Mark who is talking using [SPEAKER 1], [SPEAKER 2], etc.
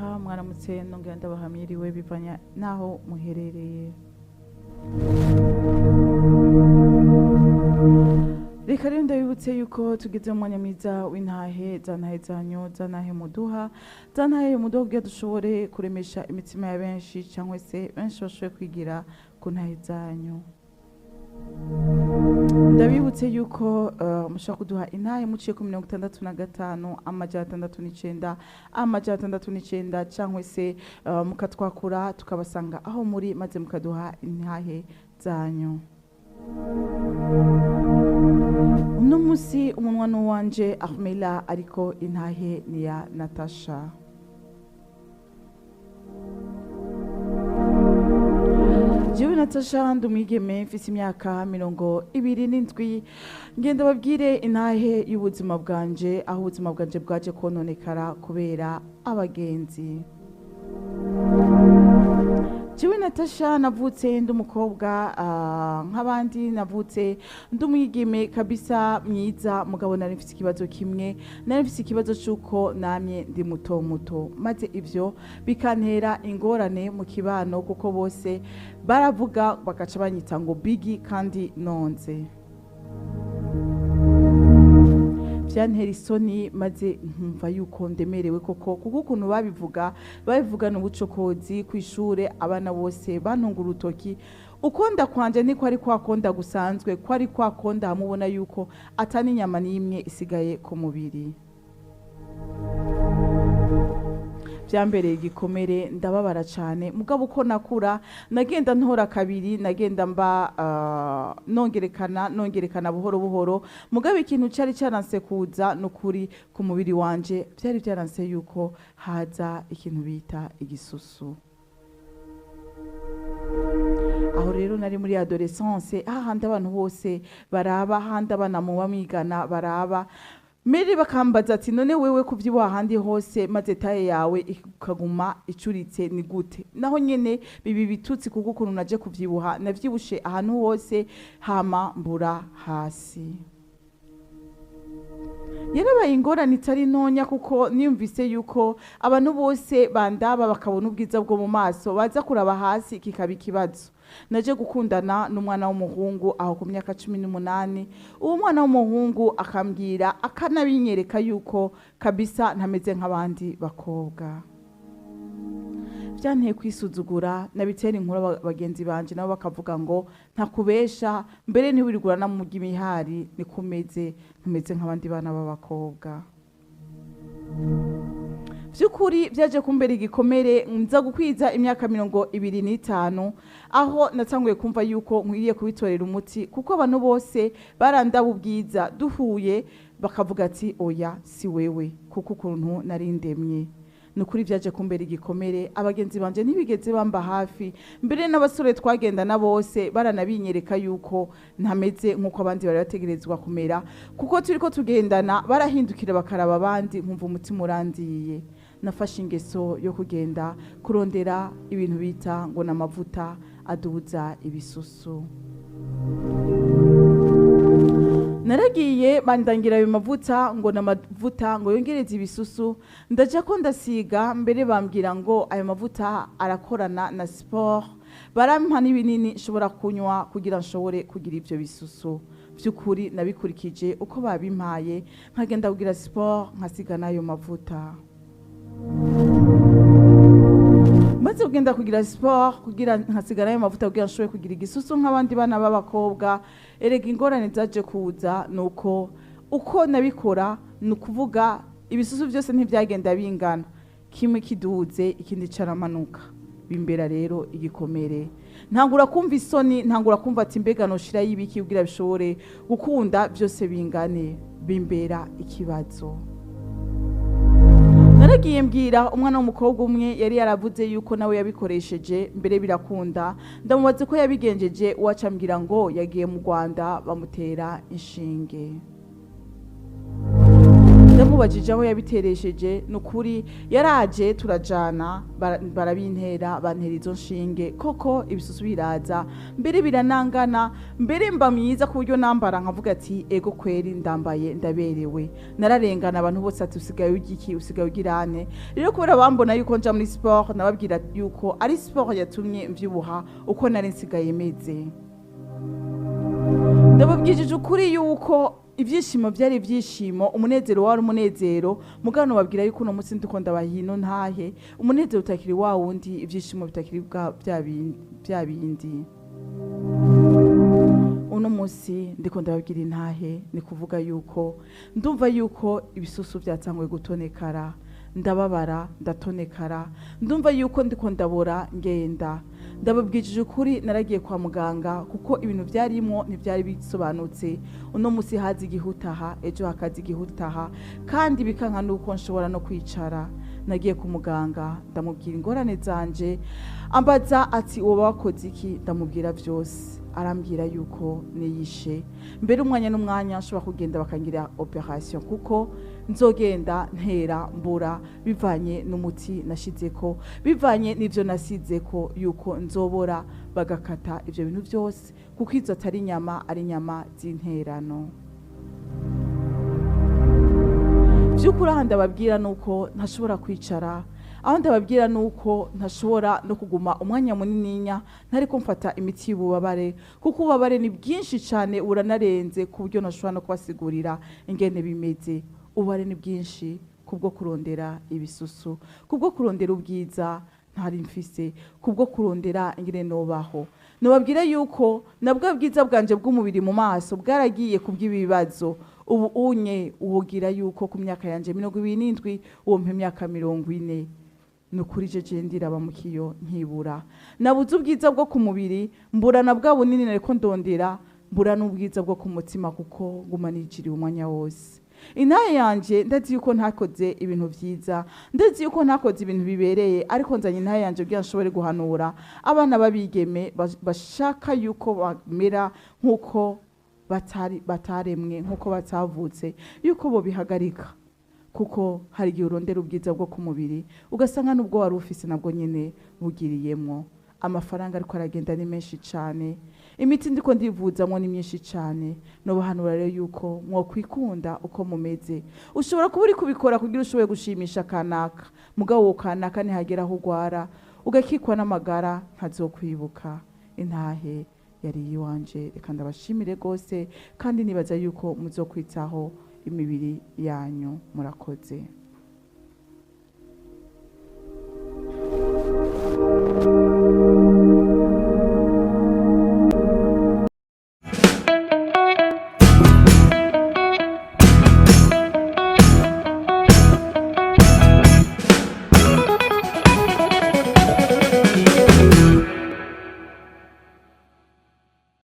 [SPEAKER 1] ndabaha mwaramutse nongera ndabahamiriwe bivanya naho muherereye. Reka rero ndabibutse yuko tugize umwanya mwiza w'intahe zantahe zanyu zantahe muduha kugira dushobore kuremesha imitima ya benshi cyangwa se benshi bashoboye kwigira ku ntahe zanyu. Ndabibutse yuko mushaka kuduha intahe muciye ku 65 amajana 69 amajana 69 cyangwa se mukatwakura tukabasanga aho muri maze mukaduha intahe zanyu. Uno musi umunwa nuwanje Ahmela ariko intahe ni ya Natasha. Jewe Natasha ndumwigeme mfise imyaka 27 ngenda babwire intahe y'ubuzima bwanje aho ubuzima bwanje bwaje kononekara kubera abagenzi. Jewe Natasha navutse ndumukobwa nk'abandi, navutse ndumwigeme kabisa myiza, mugabo nari mfise ikibazo kimwe, nari mfise ikibazo cyuko namye ndi muto muto, maze ivyo bikantera ingorane mu kibano kuko bose baravuga bakaca banyita ngo bigi kandi nonze. Byantera isoni maze nkumva yuko ndemerewe koko kuko ukuntu babivugana ubucokozi kwishure, abana bose bantunga urutoki. Ukonda kwanje niko ari kwakonda gusanzwe, ko ari kwakonda hamubona yuko atani inyama n'imwe isigaye ku mubiri. Byambereye igikomere ndababara cyane, mugabo uko nakura nagenda ntora kabiri, nagenda mba nongerekana buhoro buhoro, mugabo ikintu cyari cyaranse kuza nukuri ku mubiri wanje byari byaranse yuko haza ikintu bita igisusu. Aho rero nari muri adolescence, ahandi abantu bose baraba, ahandi abana mu bamwigana baraba, Meri bakambaza ati none wewe kuvyibuha ahandi hose maze taye yawe ikaguma icuritse ni gute? Naho nyene bibi bitutsi kuko ukuntu naje kuvyibuha navyibushe ahantu hose hama mbura hasi. Yarabaye ingorane itari ntonya kuko niyumvise yuko abantu bose bandaba bakabona ubwiza bwo mu maso baza kuraba hasi kikaba ikibazo. Naje gukundana n'umwana w'umuhungu aho ku myaka 18. Uwo mwana w'umuhungu akambwira akanabinyereka yuko kabisa ntameze nk'abandi bakobwa. Byanteye kwisuzugura, nabitera inkuru bagenzi banje nabo bakavuga ngo ntakubesha, mbere ntiwirigurana mu gimihari nikumeze ntumeze nk'abandi bana b'abakobwa. Vyukuri byaje kumbera igikomere, nza gukwiza imyaka 25 aho natanguye kumva yuko nkwiye kubitorera umuti kuko abantu bose barandaba ubwiza, duhuye bakavuga ati oya si wewe kuko ukuntu narindemye. Nukuri byaje kumbera igikomere, abagenzi banje ntibigeze bamba hafi, mbere n'abasore twagendana bose baranabinyereka yuko ntameze nkuko abandi bari bategerezwa kumera, kuko turiko tugendana barahindukira bakaraba abandi nkumva umutima urandiye. Nafashe ingeso yo kugenda kurondera ibintu bita ngo n'amavuta aduza ibisusu. Naragiye bandangira ayo mavuta ngo n'amavuta ngo yongereze ibisusu, ndaje ko ndasiga, mbere bambwira ngo ayo mavuta arakorana na sport, barampa n'ibinini nshobora kunywa kugira nshobore kugira ibyo bisusu. Byukuri nabikurikije uko babimpaye, nkagenda kugira sport nkasiga nayo mavuta. Maze kugenda kugira sport kugira nkasigara ayo mavuta kugira nshobore kugira igisusu nk'abandi bana b'abakobwa. Erega ingorane zaje kuza nuko uko nabikora nukuvuga ibisusu byose ntibyagenda bingana, kimwe kiduze ikindi caramanuka, bimbera rero igikomere. Ntangura kumva isoni, ntangura kumva ati mbega noshira y'ibiki kugira bishobore gukunda byose bingane, bimbera ikibazo. Naragiye mbwira umwana w'umukobwa umwe yari yaravuze yuko nawe yabikoresheje mbere birakunda, ndamubaze ko yabigenjeje, uwacambwira ngo yagiye mu Rwanda bamutera inshinge. ndamubajije aho yabiteresheje nukuri yaraje turajana barabintera bantera izo nshinge koko ibisusu biraza mbere biranangana mbere mba myiza ku buryo nambara nkavuga ati ego kweri ndambaye ndaberewe nararengana abantu bose ati usigaye ugiki usigaye ugirane rero kubera bambona yuko nja muri sport nababwira yuko ari sport yatumye mvyibuha uko nari nsigaye meze ndababwije ukuri yuko ibyishimo byari ibyishimo umunezero wari umunezero mugano babwira yuko uno munsi ndiko ndabahino ntahe umunezero utakiri wa wundi ibyishimo bitakiri bya bindi uno munsi ndiko ndababwira intahe ni kuvuga yuko ndumva yuko ibisusu byatangwe gutonekara ndababara ndatonekara ndumva yuko ndiko ndabora ngenda ndababwije ukuri naragiye kwa muganga kuko ibintu byarimo ntibyari bisobanutse uno munsi hazi igihutaha ejo hakazi igihutaha kandi bikanka nuko nshobora no kwicara nagiye ku muganga ndamubwira ingorane zanje ambaza ati wowe wakoze iki ndamubwira byose arambwira yuko niyishe mbere umwanya n'umwanya nshobora kugenda bakangira operation kuko nzogenda ntera mbura bivanye n'umuti nashizeko bivanye n'ivyo nasizeko yuko nzobora bagakata ivyo bintu byose kuko izo atari inyama ari inyama z'interano by'ukuri aha ndababwira nuko ntashobora kwicara aho ndababwira nuko ntashobora no kuguma umwanya munininya ntari kumfata imiti y'ububabare kuko ububabare ni bwinshi cyane uranarenze ku buryo ntashobora no kubasigurira ingene bimeze ububabare ni bwinshi kubwo kurondera ibisusu kubwo kurondera ubwiza ntari mfise kubwo kurondera ingene nobaho nobabwira yuko nabwo bwiza bwanje bw'umubiri mu maso bwaragiye kubw'ibibazo ubu unye uwogira yuko ku myaka yanje 27 uwo mpe myaka 40 nukuri jeje ndiraba mukiyo nkibura nabuze ubwiza bwo ku mubiri mbura na bwa bunini nariko ndondera mbura n'ubwiza bwo ku mutima kuko ngumanijiri umwanya wose intaye yanje ndazi yuko ntakoze ibintu vyiza ndazi yuko ntakoze ibintu bibereye ariko nzanye intaye yanje kugira nshobore guhanura abana babigeme bashaka yuko bamera nkuko bataremwe nkuko batavutse yuko bo bihagarika kuko hari igihe urondera ubwiza bwo ku mubiri ugasanga n'ubwo wari ufise nabwo nyene bugiriyemwo amafaranga ariko aragenda ni menshi cyane imiti ndiko ndivuzamwo ni myinshi cyane no bahanura rero yuko mwokwikunda uko mumeze ushobora kuba uri kubikora kugira ushoboye gushimisha kanaka mugabo wo kanaka ntihagera aho ugwara ugakikwa n'amagara ntazokwibuka intahe yari yiwanje reka ndabashimire gose kandi nibaza yuko muzokwitaho imibiri yanyu murakoze.